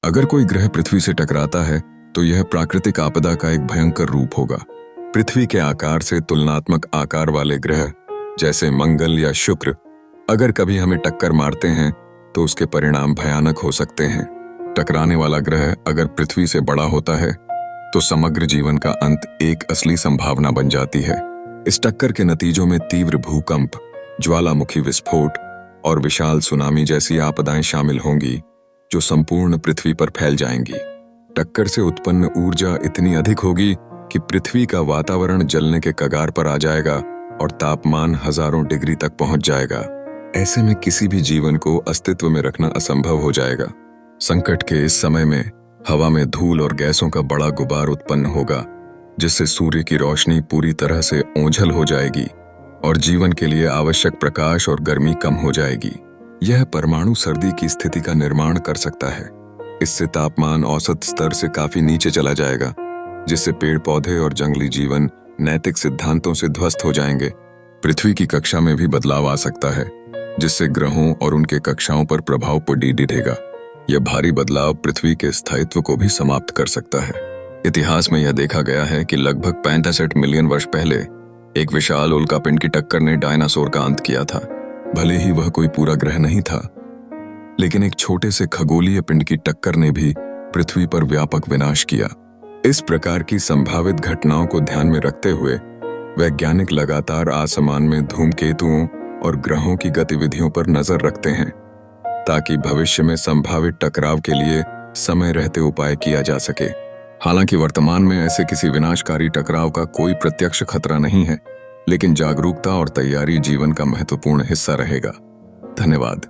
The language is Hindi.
अगर कोई ग्रह पृथ्वी से टकराता है तो यह प्राकृतिक आपदा का एक भयंकर रूप होगा। पृथ्वी के आकार से तुलनात्मक आकार वाले ग्रह जैसे मंगल या शुक्र अगर कभी हमें टक्कर मारते हैं तो उसके परिणाम भयानक हो सकते हैं। टकराने वाला ग्रह अगर पृथ्वी से बड़ा होता है तो समग्र जीवन का अंत एक असली संभावना बन जाती है। इस टक्कर के नतीजों में तीव्र भूकंप, ज्वालामुखी विस्फोट और विशाल सुनामी जैसी आपदाएं शामिल होंगी जो संपूर्ण पृथ्वी पर फैल जाएंगी। टक्कर से उत्पन्न ऊर्जा इतनी अधिक होगी कि पृथ्वी का वातावरण जलने के कगार पर आ जाएगा और तापमान हजारों डिग्री तक पहुंच जाएगा। ऐसे में किसी भी जीवन को अस्तित्व में रखना असंभव हो जाएगा। संकट के इस समय में हवा में धूल और गैसों का बड़ा गुबार उत्पन्न होगा जिससे सूर्य की रोशनी पूरी तरह से ओझल हो जाएगी और जीवन के लिए आवश्यक प्रकाश और गर्मी कम हो जाएगी। यह परमाणु सर्दी की स्थिति का निर्माण कर सकता है। इससे तापमान औसत स्तर से काफी नीचे चला जाएगा जिससे पेड़ पौधे और जंगली जीवन नैतिक सिद्धांतों से ध्वस्त हो जाएंगे। पृथ्वी की कक्षा में भी बदलाव आ सकता है जिससे ग्रहों और उनके कक्षाओं पर प्रभाव पड़ेगा। यह भारी बदलाव पृथ्वी के स्थायित्व को भी समाप्त कर सकता है। इतिहास में यह देखा गया है कि लगभग 65 मिलियन वर्ष पहले एक विशाल उल्कापिंड की टक्कर ने डायनासोर का अंत किया था। भले ही वह कोई पूरा ग्रह नहीं था, लेकिन एक छोटे से खगोलीय पिंड की टक्कर ने भी पृथ्वी पर व्यापक विनाश किया। इस प्रकार की संभावित घटनाओं को ध्यान में रखते हुए वैज्ञानिक लगातार आसमान में धूमकेतुओं और ग्रहों की गतिविधियों पर नजर रखते हैं ताकि भविष्य में संभावित टकराव के लिए समय रहते उपाय किया जा सके। हालांकि वर्तमान में ऐसे किसी विनाशकारी टकराव का कोई प्रत्यक्ष खतरा नहीं है, लेकिन जागरूकता और तैयारी जीवन का महत्वपूर्ण हिस्सा रहेगा। धन्यवाद।